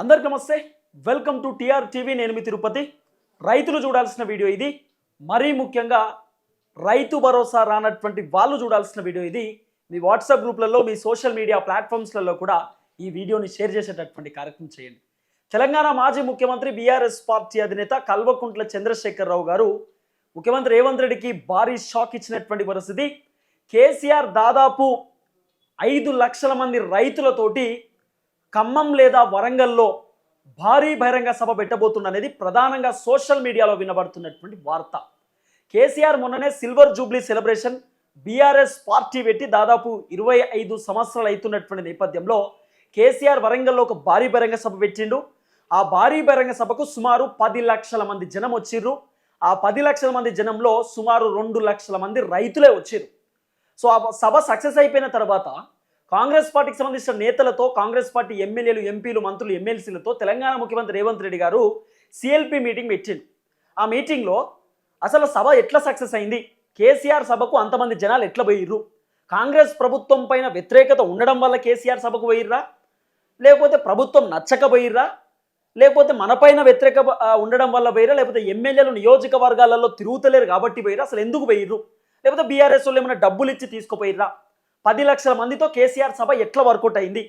అందరికీ నమస్తే. Welcome to TR TV. నేను మీ తిరుపతి. రైతులు చూడాల్సిన వీడియో ఇది. మరీ ముఖ్యంగా రైతు భరోసా రానటువంటి వాళ్ళు చూడాల్సిన వీడియో ఇది. మీ వాట్సాప్ గ్రూప్లలో, మీ సోషల్ మీడియా ప్లాట్ఫామ్స్లలో కూడా ఈ వీడియోని షేర్ చేసేటటువంటి కార్యక్రమం చేయండి. తెలంగాణ మాజీ ముఖ్యమంత్రి బీఆర్ఎస్ పార్టీ అధినేత కల్వకుంట్ల చంద్రశేఖరరావు గారు ముఖ్యమంత్రి రేవంత్ రెడ్డికి భారీ షాక్ ఇచ్చినటువంటి పరిస్థితి. కేసీఆర్ దాదాపు 5 లక్షల మంది రైతులతోటి ఖమ్మం లేదా వరంగల్లో భారీ బహిరంగ సభ పెట్టబోతుందనేది ప్రధానంగా సోషల్ మీడియాలో వినబడుతున్నటువంటి వార్త. కేసీఆర్ మొన్ననే silver Jubilee celebration BRS party పెట్టి దాదాపు 25 సంవత్సరాలు అవుతున్నటువంటి నేపథ్యంలో కేసీఆర్ వరంగల్లో ఒక భారీ బహిరంగ సభ పెట్టిండు. ఆ భారీ బహిరంగ సభకు సుమారు 10 లక్షల మంది జనం వచ్చిర్రు. ఆ 10 లక్షల మంది జనంలో సుమారు 2 లక్షల మంది రైతులే వచ్చిర్రు. సో ఆ సభ సక్సెస్ అయిపోయిన తర్వాత కాంగ్రెస్ పార్టీకి సంబంధించిన నేతలతో, కాంగ్రెస్ పార్టీ ఎమ్మెల్యేలు, ఎంపీలు, మంత్రులు, ఎమ్మెల్సీలతో తెలంగాణ ముఖ్యమంత్రి రేవంత్ రెడ్డి గారు సిఎల్పి మీటింగ్ పెట్టిండు. ఆ మీటింగ్లో అసలు సభ ఎట్లా సక్సెస్ అయింది, కేసీఆర్ సభకు అంతమంది జనాలు ఎట్లా పోయిర్రు, కాంగ్రెస్ ప్రభుత్వం పైన వ్యతిరేకత ఉండడం వల్ల కేసీఆర్ సభకు పోయిర్రా, లేకపోతే ప్రభుత్వం నచ్చకపోయిర్రా, లేకపోతే మనపైన వ్యతిరేక ఉండడం వల్ల పోయిరా, లేకపోతే ఎమ్మెల్యేలు నియోజకవర్గాలలో తిరుగుతలేరు కాబట్టి పోయిరా, అసలు ఎందుకు పోయిర్రు, లేకపోతే బీఆర్ఎస్ వాళ్ళు ఏమైనా డబ్బులు ఇచ్చి తీసుకుపోయిర్రా, 10 లక్షల మందితో కేసీఆర్ సభ ఎట్లా వర్కౌట్ అయింది,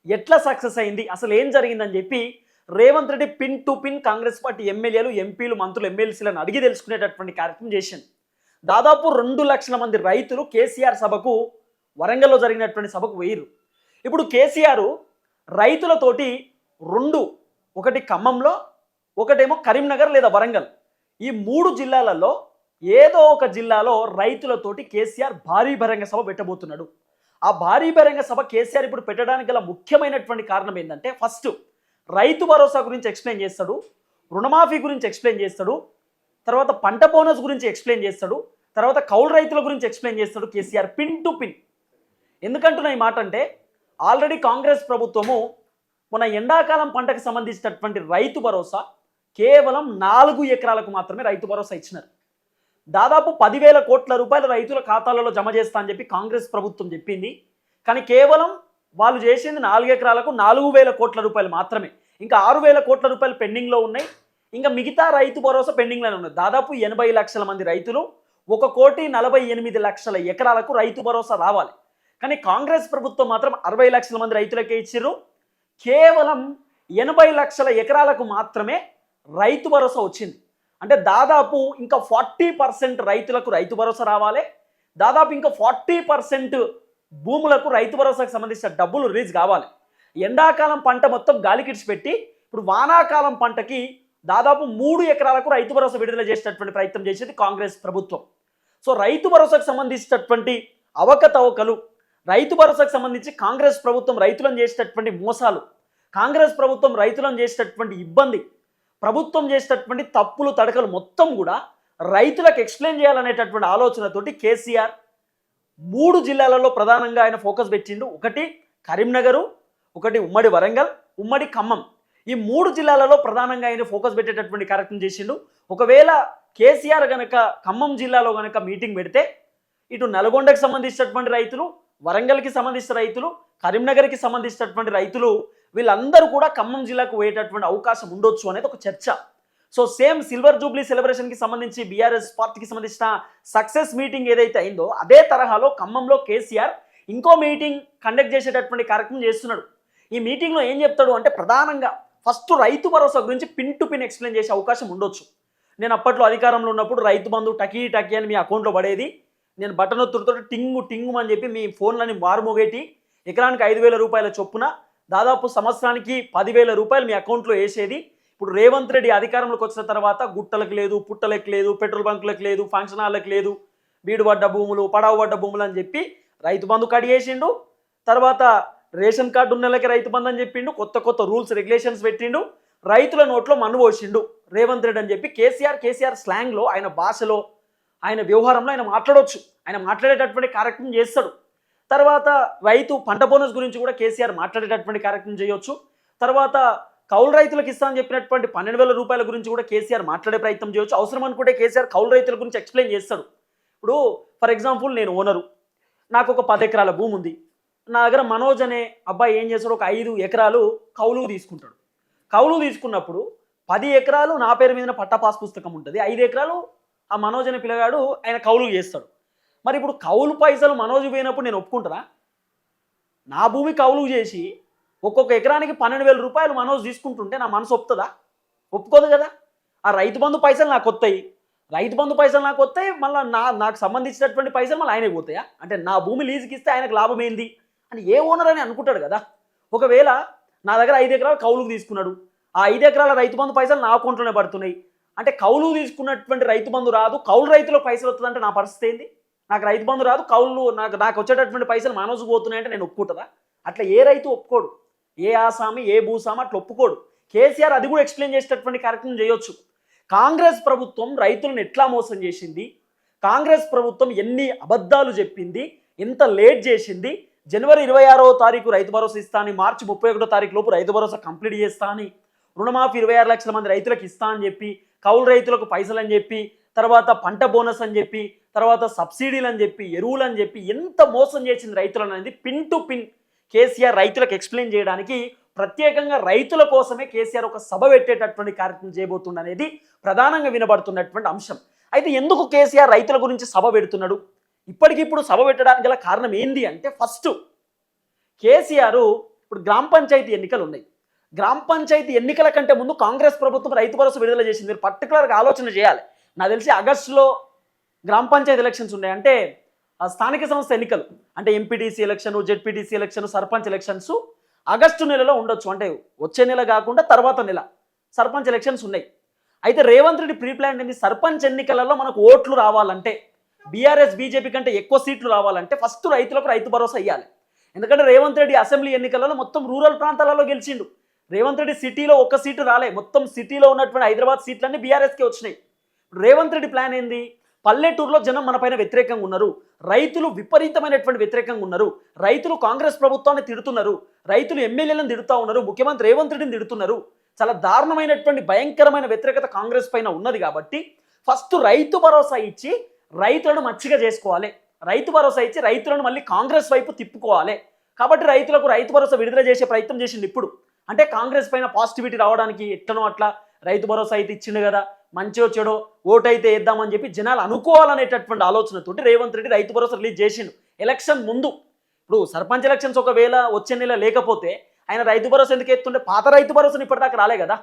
ఎట్లా సక్సెస్ అయింది, అసలు ఏం జరిగిందని చెప్పి Revanth Reddy pin to pin Congress party ఎమ్మెల్యేలు, ఎంపీలు, మంత్రులు, ఎమ్మెల్సీలను అడిగి తెలుసుకునేటటువంటి కార్యక్రమం చేసింది. దాదాపు 2 లక్షల మంది రైతులు కేసీఆర్ సభకు, వరంగల్లో జరిగినటువంటి సభకు పోయిర్రు. ఇప్పుడు కేసీఆర్ రైతులతోటి ఒకటి ఖమ్మంలో, ఒకటేమో కరీంనగర్ లేదా వరంగల్, ఈ 3 జిల్లాలలో ఏదో ఒక జిల్లాలో రైతులతోటి కేసీఆర్ భారీ బహిరంగ సభ పెట్టబోతున్నాడు. ఆ భారీ బహిరంగ సభ కేసీఆర్ ఇప్పుడు పెట్టడానికి గల ముఖ్యమైనటువంటి కారణం ఏంటంటే, ఫస్ట్ రైతు భరోసా గురించి ఎక్స్ప్లెయిన్ చేస్తాడు, రుణమాఫీ గురించి ఎక్స్ప్లెయిన్ చేస్తాడు, తర్వాత పంట బోనస్ గురించి ఎక్స్ప్లెయిన్ చేస్తాడు, తర్వాత కౌలు రైతుల గురించి ఎక్స్ప్లెయిన్ చేస్తాడు కేసీఆర్ పిన్ టు పిన్. ఎందుకంటున్నా ఈ మాట అంటే, ఆల్రెడీ కాంగ్రెస్ ప్రభుత్వము మన ఎండాకాలం పంటకు సంబంధించినటువంటి రైతు భరోసా కేవలం 4 ఎకరాలకు మాత్రమే రైతు భరోసా ఇచ్చినారు. దాదాపు 10,000 కోట్ల రూపాయలు రైతుల ఖాతాలలో జమ చేస్తా అని చెప్పి కాంగ్రెస్ ప్రభుత్వం చెప్పింది. కానీ కేవలం వాళ్ళు చేసింది 4 ఎకరాలకు 4,000 కోట్ల రూపాయలు మాత్రమే. ఇంకా 6,000 కోట్ల రూపాయలు పెండింగ్లో ఉన్నాయి. ఇంకా మిగతా రైతు భరోసా పెండింగ్లోనే ఉన్నాయి. దాదాపు 80 లక్షల మంది రైతులు, 1,48,00,000 ఎకరాలకు రైతు భరోసా రావాలి. కానీ కాంగ్రెస్ ప్రభుత్వం మాత్రం 60 లక్షల మంది రైతులకే ఇచ్చిర్రు. కేవలం 80 లక్షల ఎకరాలకు మాత్రమే రైతు భరోసా వచ్చింది. అంటే దాదాపు ఇంకా 40% రైతులకు రైతు భరోసా రావాలి. దాదాపు ఇంకా 40% భూములకు రైతు భరోసాకు సంబంధించిన డబ్బులు రిలీజ్ కావాలి. ఎండాకాలం పంట మొత్తం గాలికిడిచి పెట్టి ఇప్పుడు వానాకాలం పంటకి దాదాపు 3 ఎకరాలకు రైతు భరోసా విడుదల చేసేటటువంటి ప్రయత్నం చేసేది కాంగ్రెస్ ప్రభుత్వం. సో రైతు భరోసాకు సంబంధించినటువంటి అవకతవకలు, రైతు భరోసాకు సంబంధించి కాంగ్రెస్ ప్రభుత్వం రైతులను చేసేటటువంటి మోసాలు, కాంగ్రెస్ ప్రభుత్వం రైతులను చేసేటటువంటి ఇబ్బంది, ప్రభుత్వం చేసేటటువంటి తప్పులు తడకలు మొత్తం కూడా రైతులకు ఎక్స్ప్లెయిన్ చేయాలనేటటువంటి ఆలోచనతోటి కేసీఆర్ 3 జిల్లాలలో ప్రధానంగా ఆయన ఫోకస్ పెట్టిండు. ఒకటి కరీంనగరు, ఒకటి ఉమ్మడి వరంగల్, ఉమ్మడి ఖమ్మం. ఈ 3 జిల్లాలలో ప్రధానంగా ఆయన ఫోకస్ పెట్టేటటువంటి కార్యక్రమం చేసిండు. ఒకవేళ కేసీఆర్ గనక ఖమ్మం జిల్లాలో గనక మీటింగ్ పెడితే ఇటు నల్గొండకి సంబంధించినటువంటి రైతులు, వరంగల్కి సంబంధించిన రైతులు, కరీంనగర్కి సంబంధించినటువంటి రైతులు, వీళ్ళందరూ కూడా ఖమ్మం జిల్లాకు పోయేటటువంటి అవకాశం ఉండొచ్చు అనేది ఒక చర్చ. సో సేమ్ సిల్వర్ జూబ్లీ సెలబ్రేషన్కి సంబంధించి బీఆర్ఎస్ పార్టీకి సంబంధించిన సక్సెస్ మీటింగ్ ఏదైతే అయిందో అదే తరహాలో ఖమ్మంలో కేసీఆర్ ఇంకో మీటింగ్ కండక్ట్ చేసేటటువంటి కార్యక్రమం చేస్తున్నాడు. ఈ మీటింగ్లో ఏం చెప్తాడు అంటే, ప్రధానంగా ఫస్ట్ రైతు భరోసా గురించి పిన్ టు పిన్ ఎక్స్ప్లెయిన్ చేసే అవకాశం ఉండొచ్చు. నేను అప్పట్లో అధికారంలో ఉన్నప్పుడు రైతు బంధు టకీ టకీ అని మీ అకౌంట్లో పడేది, నేను బటన్ ఒత్తుతో టింగు టింగు అని చెప్పి మీ ఫోన్లని మారుమోగేటి, ఎకరానికి 5,000 రూపాయల చొప్పున దాదాపు సంవత్సరానికి 10,000 రూపాయలు మీ అకౌంట్లో వేసేది. ఇప్పుడు రేవంత్ రెడ్డి అధికారంలోకి వచ్చిన తర్వాత గుట్టలకు లేదు, పుట్టలకు లేదు, పెట్రోల్ బంకులకు లేదు, ఫంక్షన్ హాల్లకు లేదు, బీడుపడ్డ భూములు, పడవబడ్డ భూములు అని చెప్పి రైతు బంధు కట్ చేసిండు. తర్వాత రేషన్ కార్డు ఉన్న వాళ్ళకి రైతు బంధు అని చెప్పిండు, కొత్త కొత్త రూల్స్ రెగ్యులేషన్స్ పెట్టిండు, రైతుల నోట్లో మన్ను పోసిండు రేవంత్ రెడ్డి అని చెప్పి కేసీఆర్ స్లాంగ్లో, ఆయన భాషలో, ఆయన వ్యవహారంలో ఆయన మాట్లాడవచ్చు, ఆయన మాట్లాడేటటువంటి కార్యక్రమం చేస్తాడు. తర్వాత రైతు పంట బోనస్ గురించి కూడా కేసీఆర్ మాట్లాడేటటువంటి కార్యక్రమం చేయొచ్చు. తర్వాత కౌలు రైతులకు ఇస్తామని చెప్పినటువంటి 12,000 రూపాయల గురించి కూడా కేసీఆర్ మాట్లాడే ప్రయత్నం చేయొచ్చు. అవసరం అనుకుంటే కేసీఆర్ కౌలు రైతుల గురించి ఎక్స్ప్లెయిన్ చేస్తాడు. ఇప్పుడు ఫర్ ఎగ్జాంపుల్ నేను ఓనరు, నాకు ఒక 10 ఎకరాల భూమి ఉంది. నా దగ్గర మనోజ్ అనే అబ్బాయి ఏం చేస్తాడు, ఒక 5 ఎకరాలు కౌలుకు తీసుకుంటాడు. కౌలు తీసుకున్నప్పుడు 10 ఎకరాలు నా పేరు మీద పట్టా పాస్ పుస్తకం ఉంటుంది, 5 ఎకరాలు ఆ మనోజ్ అనే పిల్లగాడు ఆయన కౌలు చేస్తాడు. మరి ఇప్పుడు కౌలు పైసలు మనోజ్ పోయినప్పుడు నేను ఒప్పుకుంటారా? నా భూమి కౌలు చేసి ఒక్కొక్క ఎకరానికి 12,000 రూపాయలు మనోజ్ తీసుకుంటుంటే నా మనసు ఒప్పుతుందా? ఒప్పుకోదు కదా. ఆ రైతు బంధు పైసలు నాకు వస్తాయి, రైతు బంధు పైసలు నాకు వస్తాయి, మళ్ళీ నాకు సంబంధించినటువంటి పైసలు మళ్ళీ ఆయనకి పోతాయా? అంటే నా భూమి లీజుకి ఇస్తే ఆయనకు లాభం ఏంది అని ఏ ఓనర్ అని అనుకుంటాడు కదా. ఒకవేళ నా దగ్గర 5 ఎకరాలు కౌలుకు తీసుకున్నాడు, ఆ 5 ఎకరాల రైతు బంధు పైసలు నా అకౌంట్లోనే పడుతున్నాయి అంటే కౌలు తీసుకున్నటువంటి రైతు బంధు రాదు, కౌలు రైతులకు పైసలు వస్తుందంటే నా పరిస్థితి ఏంది? నాకు రైతు బంధు రాదు, కౌలు నాకు వచ్చేటటువంటి పైసలు మనోజు పోతున్నాయంటే నేను ఒప్పుకుంటుందా? అట్లా ఏ రైతు ఒప్పుకోడు, ఏ ఆసామి ఏ భూస్వామి అట్లా ఒప్పుకోడు. కేసీఆర్ అది కూడా ఎక్స్ప్లెయిన్ చేసేటటువంటి కార్యక్రమం చేయొచ్చు. కాంగ్రెస్ ప్రభుత్వం రైతులను ఎట్లా మోసం చేసింది, కాంగ్రెస్ ప్రభుత్వం ఎన్ని అబద్ధాలు చెప్పింది, ఎంత లేట్ చేసింది, జనవరి 26వ తారీఖు రైతు భరోసా ఇస్తా అని, మార్చి 31వ తారీఖు లోపు రైతు భరోసా కంప్లీట్ చేస్తా అని, రుణమాఫీ 26 లక్షల మంది రైతులకు ఇస్తా అని చెప్పి, కౌలు రైతులకు పైసలు అని చెప్పి, తర్వాత పంట బోనస్ అని చెప్పి, తర్వాత సబ్సిడీలు అని చెప్పి, ఎరువులు అని చెప్పి ఎంత మోసం చేసింది రైతులను అనేది పిన్ టు పిన్ కేసీఆర్ రైతులకు ఎక్స్ప్లెయిన్ చేయడానికి ప్రత్యేకంగా రైతుల కోసమే కేసీఆర్ ఒక సభ పెట్టేటటువంటి కార్యక్రమం చేయబోతుంది అనేది ప్రధానంగా వినబడుతున్నటువంటి అంశం. అయితే ఎందుకు కేసీఆర్ రైతుల గురించి సభ పెడుతున్నాడు, ఇప్పటికిప్పుడు సభ పెట్టడానికి గల కారణం ఏంది అంటే, ఫస్ట్ కేసీఆర్ ఇప్పుడు గ్రామ పంచాయతీ ఎన్నికలు ఉన్నాయి. గ్రామ పంచాయతీ ఎన్నికల కంటే ముందు కాంగ్రెస్ ప్రభుత్వం రైతు భరోసా విడుదల చేసింది. మీరు పర్టికులర్గా ఆలోచన చేయాలి. నాకు తెలిసి ఆగస్టులో గ్రామ పంచాయతీ ఎలక్షన్స్ ఉన్నాయి, అంటే స్థానిక సంస్థ ఎన్నికలు, అంటే MPTC election, ZPTC election, sarpanch elections August నెలలో ఉండొచ్చు, అంటే వచ్చే నెల కాకుండా తర్వాత నెల సర్పంచ్ ఎలక్షన్స్ ఉన్నాయి. అయితే రేవంత్ రెడ్డి ప్రీ ప్లాన్ ఏంది, సర్పంచ్ ఎన్నికలలో మనకు ఓట్లు రావాలంటే, బీఆర్ఎస్ బీజేపీ కంటే ఎక్కువ సీట్లు రావాలంటే ఫస్ట్ రైతులకు రైతు భరోసా ఇవ్వాలి. ఎందుకంటే రేవంత్ రెడ్డి అసెంబ్లీ ఎన్నికలలో మొత్తం రూరల్ ప్రాంతాలలో గెలిచిండు. రేవంత్ రెడ్డి సిటీలో ఒక్క సీటు రాలే, మొత్తం సిటీలో ఉన్నటువంటి హైదరాబాద్ సీట్లన్నీ బీఆర్ఎస్కే వచ్చినాయి. రేవంత్ రెడ్డి ప్లాన్ ఏంది, పల్లెటూరులో జనం మన పైన వ్యతిరేకంగా ఉన్నారు, రైతులు విపరీతమైనటువంటి వ్యతిరేకంగా ఉన్నారు, రైతులు కాంగ్రెస్ ప్రభుత్వాన్ని తిడుతున్నారు, రైతులు ఎమ్మెల్యేలను తిడుతూ ఉన్నారు, ముఖ్యమంత్రి రేవంత్ రెడ్డిని తిడుతున్నారు, చాలా దారుణమైనటువంటి భయంకరమైన వ్యతిరేకత కాంగ్రెస్ పైన ఉన్నది. కాబట్టి ఫస్ట్ రైతు భరోసా ఇచ్చి రైతులను మచ్చిగా చేసుకోవాలి, రైతు భరోసా ఇచ్చి రైతులను మళ్ళీ కాంగ్రెస్ వైపు తిప్పుకోవాలి. కాబట్టి రైతులకు రైతు భరోసా విడుదల చేసే ప్రయత్నం చేసింది. ఇప్పుడు అంటే కాంగ్రెస్ పైన పాజిటివిటీ రావడానికి ఎట్లనో అట్లా రైతు భరోసా అయితే ఇచ్చిండు కదా, మంచిగా చెడో ఓటు అయితే వేద్దామని చెప్పి జనాలు అనుకోవాలనేటటువంటి ఆలోచనతోటి రేవంత్ రెడ్డి రైతు భరోసా రిలీజ్ చేసిండు ఎలక్షన్ ముందు. ఇప్పుడు సర్పంచ్ ఎలక్షన్స్ ఒకవేళ వచ్చే నెల లేకపోతే ఆయన రైతు భరోసా ఎందుకు ఎత్తుండే, పాత రైతు భరోసాను ఇప్పటిదాకా రాలే కదా.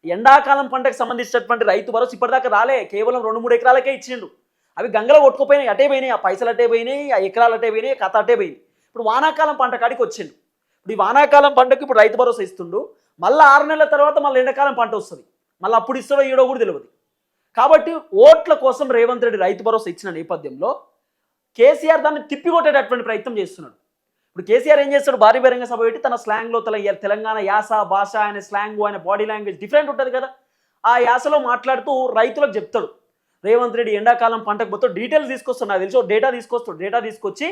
ఎండాకాలం పంటకు సంబంధించినటువంటి రైతు భరోసా ఇప్పటిదాకా రాలే, కేవలం 2-3 ఎకరాలకే ఇచ్చిండు. అవి గంగలో కొట్టుకుపోయినాయి, అటే పోయినాయి, ఆ పైసలు అటే పోయినాయి, ఆ ఎకరాలు అటే పోయినాయి, కథ అటే పోయింది. ఇప్పుడు వానాకాలం పంట కాడికి వచ్చిండు. ఇప్పుడు ఈ వానాకాలం పంటకు ఇప్పుడు రైతు భరోసా ఇస్తుండు, మళ్ళీ 6 నెలల తర్వాత మళ్ళీ ఎండాకాలం పంట వస్తుంది, మళ్ళీ అప్పుడు ఇస్తాడో ఈడో కూడా తెలియదు. కాబట్టి ఓట్ల కోసం రేవంత్ రెడ్డి రైతు భరోసా ఇచ్చిన నేపథ్యంలో కేసీఆర్ దాన్ని తిప్పికొట్టేటటువంటి ప్రయత్నం చేస్తున్నాడు. ఇప్పుడు కేసీఆర్ ఏం చేస్తాడు, భారీ బహిరంగ సభ పెట్టి తన స్లాంగ్లో తెలంగాణ యాస భాష, ఆయన స్లాంగ్, ఆయన బాడీ లాంగ్వేజ్ డిఫరెంట్ ఉంటుంది కదా, ఆ యాసలో మాట్లాడుతూ రైతులకు చెప్తాడు. రేవంత్ రెడ్డి ఎండాకాలం పంటకు పోతే డీటెయిల్స్ తీసుకొస్తాడు, నాకు తెలిసి డేటా తీసుకొస్తాడు. డేటా తీసుకొచ్చి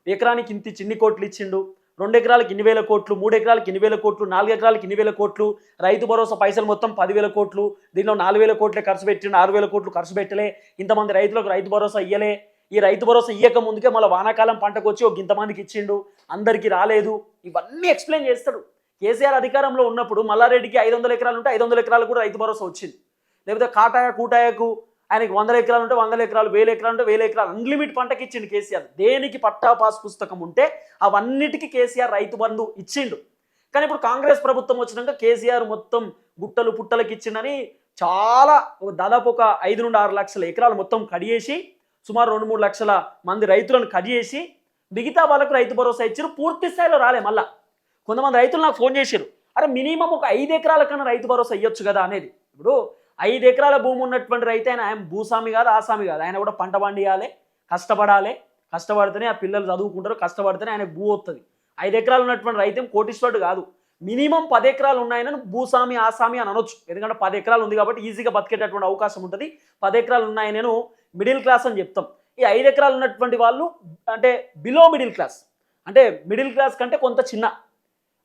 ఎకరానికి ఇంత చిన్ని కోట్లు ఇచ్చిండు, 2 ఎకరాలకు 2,000 కోట్లు, 3 ఎకరాలకు 2,000 కోట్లు, 4 ఎకరాలకు 2,000 కోట్లు, రైతు భరోసా పైసలు మొత్తం 10,000 కోట్లు, దీనిలో 4,000 కోట్లే ఖర్చు పెట్టిండు, 6,000 కోట్లు ఖర్చు పెట్టలే, ఇంతమంది రైతులకు రైతు భరోసా ఇయ్యలే, ఈ రైతు భరోసా ఇయ్యక ముందుకే మళ్ళీ వానాకాలం పంటకు వచ్చి ఒక ఇంతమందికి ఇచ్చిండు, అందరికీ రాలేదు, ఇవన్నీ ఎక్స్ప్లెయిన్ చేస్తాడు. కేసీఆర్ అధికారంలో ఉన్నప్పుడు మల్లారెడ్డికి 500 ఎకరాలు ఉంటే 500 ఎకరాలు కూడా రైతు భరోసా వచ్చింది. లేకపోతే కూటాయకు ఆయనకి 100 ఎకరాలు ఉంటే 100 ఎకరాలు, 1000 ఎకరాలు ఉంటే 1000 ఎకరాలు, అన్లిమిట్ పంటకి ఇచ్చిండు కేసీఆర్. దేనికి పట్టా పాస్ పుస్తకం ఉంటే అవన్నిటికీ కేసీఆర్ రైతు బంధు ఇచ్చిండు. కానీ ఇప్పుడు కాంగ్రెస్ ప్రభుత్వం వచ్చినాక కేసీఆర్ మొత్తం గుట్టలు పుట్టలకి ఇచ్చిండని చాలా దాదాపు ఒక 5-6 లక్షల ఎకరాలు మొత్తం కడిగేసి, సుమారు 2-3 లక్షల మంది రైతులను కడిగేసి మిగతా వాళ్ళకు రైతు భరోసా ఇచ్చారు. పూర్తి స్థాయిలో రాలే. మళ్ళా కొంతమంది రైతులు నాకు ఫోన్ చేశారు, అరే మినిమం ఒక 5 ఎకరాల కన్నా రైతు భరోసా ఇవ్వచ్చు కదా అనేది. ఇప్పుడు 5 ఎకరాల భూమి ఉన్నటువంటి రైతు ఆయన భూస్వామి కాదు, ఆసామి కాదు, ఆయన కూడా పంట పండియాలి, కష్టపడితేనే ఆ పిల్లలు చదువుకుంటారు, కష్టపడితేనే ఆయన భూ వస్తుంది. 5 ఎకరాలు ఉన్నటువంటి రైతు కోటీశ్వరుడు కాదు, మినిమం 10 ఎకరాలు ఉన్నాయని భూస్వామి ఆసామి అని అనొచ్చు. ఎందుకంటే 10 ఎకరాలు ఉంది కాబట్టి ఈజీగా బతికేటటువంటి అవకాశం ఉంటుంది. 10 ఎకరాలు ఉన్నాయి నేను మిడిల్ క్లాస్ అని చెప్తాం. ఈ 5 ఎకరాలు ఉన్నటువంటి వాళ్ళు అంటే బిలో మిడిల్ క్లాస్, అంటే మిడిల్ క్లాస్ కంటే కొంత చిన్న,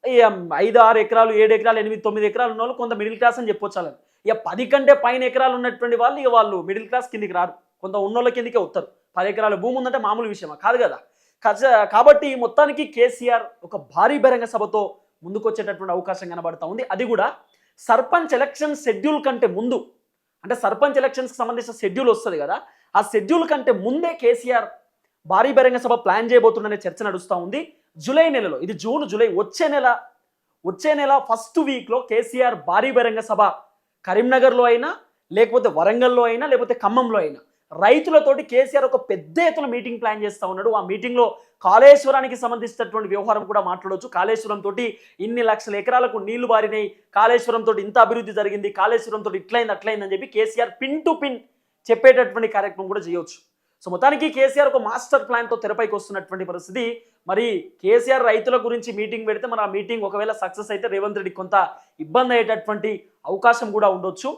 5-6 ఎకరాలు, 7 ఎకరాలు, 8-9 ఎకరాలు ఉన్న వాళ్ళు కొంత మిడిల్ క్లాస్ అని చెప్పొచ్చు. ఇక 10 కంటే పైన ఎకరాలు ఉన్నటువంటి వాళ్ళు ఇక వాళ్ళు మిడిల్ క్లాస్ కిందికి రారు, కొంత ఉన్నోళ్ళ కిందికే వస్తారు. 10 ఎకరాల భూమి ఉందంటే మామూలు విషయమా కాదు కదా. కాబట్టి మొత్తానికి కేసీఆర్ ఒక భారీ బహిరంగ సభతో ముందుకొచ్చేటటువంటి అవకాశం కనబడతా ఉంది. అది కూడా సర్పంచ్ ఎలక్షన్ షెడ్యూల్ కంటే ముందు, అంటే సర్పంచ్ ఎలక్షన్స్కి సంబంధించిన షెడ్యూల్ వస్తుంది కదా, ఆ షెడ్యూల్ కంటే ముందే కేసీఆర్ భారీ బహిరంగ సభ ప్లాన్ చేయబోతుందనే చర్చ నడుస్తూ ఉంది. జూలై నెలలో, ఇది జూన్ జూలై వచ్చే నెల ఫస్ట్ వీక్లో కేసీఆర్ భారీ బహిరంగ సభ కరీంనగర్లో అయినా, లేకపోతే వరంగల్లో అయినా, లేకపోతే ఖమ్మంలో అయినా రైతులతోటి కేసీఆర్ ఒక పెద్ద ఎత్తున మీటింగ్ ప్లాన్ చేస్తూ ఉన్నాడు. ఆ మీటింగ్లో కాళేశ్వరానికి సంబంధించినటువంటి వ్యవహారం కూడా మాట్లాడవచ్చు. కాళేశ్వరం తోటి ఇన్ని లక్షల ఎకరాలకు నీళ్లు బారినాయి, కాళేశ్వరం తోటి ఇంత అభివృద్ధి జరిగింది, కాళేశ్వరం తోటి ఇట్లయింది అట్లయిందని చెప్పి కేసీఆర్ పిన్ టు పిన్ చెప్పేటటువంటి కార్యక్రమం కూడా చేయవచ్చు. సో మొత్తానికి కేసీఆర్ ఒక మాస్టర్ ప్లాన్తో తెరపైకి వస్తున్నటువంటి పరిస్థితి. మరి కేసీఆర్ రైతుల గురించి మీటింగ్ పెడితే మరి ఆ మీటింగ్ ఒకవేళ సక్సెస్ అయితే రేవంత్ రెడ్డి కొంత ఇబ్బంది అయ్యేటటువంటి అవకాశం కూడా ఉండొచ్చు.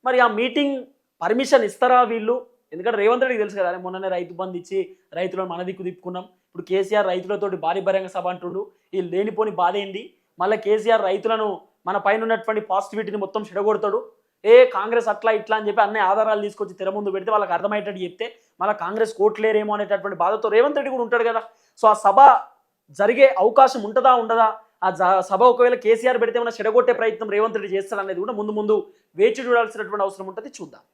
మరి ఆ మీటింగ్ పర్మిషన్ ఇస్తారా వీళ్ళు? ఎందుకంటే రేవంత్ రెడ్డికి తెలుసు కదా, మొన్ననే రైతు బంధు ఇచ్చి రైతులను మన దిక్కు తిప్పుకున్నాం. ఇప్పుడు కేసీఆర్ రైతులతోటి భారీ బహిరంగ సభ అంటుండు. ఈ లేనిపోని బాధ ఏంది? మళ్ళీ కేసీఆర్ రైతులను మన పైన ఉన్నటువంటి పాజిటివిటీని మొత్తం చెడగొడతాడు. కాంగ్రెస్ అట్లా ఇట్లా అని చెప్పి అన్ని ఆధారాలు తీసుకొచ్చి తెర ముందు పెడితే వాళ్ళకి అర్థమయ్యేటట్టు చెప్తే మళ్ళీ కాంగ్రెస్ కోట్లేరేమో అనేటటువంటి బాధతో రేవంత్ రెడ్డి కూడా ఉంటాడు కదా. సో ఆ సభ జరిగే అవకాశం ఉంటుందా ఉండదా? ఆ సభ ఒకవేళ కేసీఆర్ పెడితే ఏమైనా చెడగొట్టే ప్రయత్నం రేవంత్ రెడ్డి చేస్తాడనేది కూడా ముందు వేచి చూడాల్సినటువంటి అవసరం ఉంటుంది. చూద్దాం.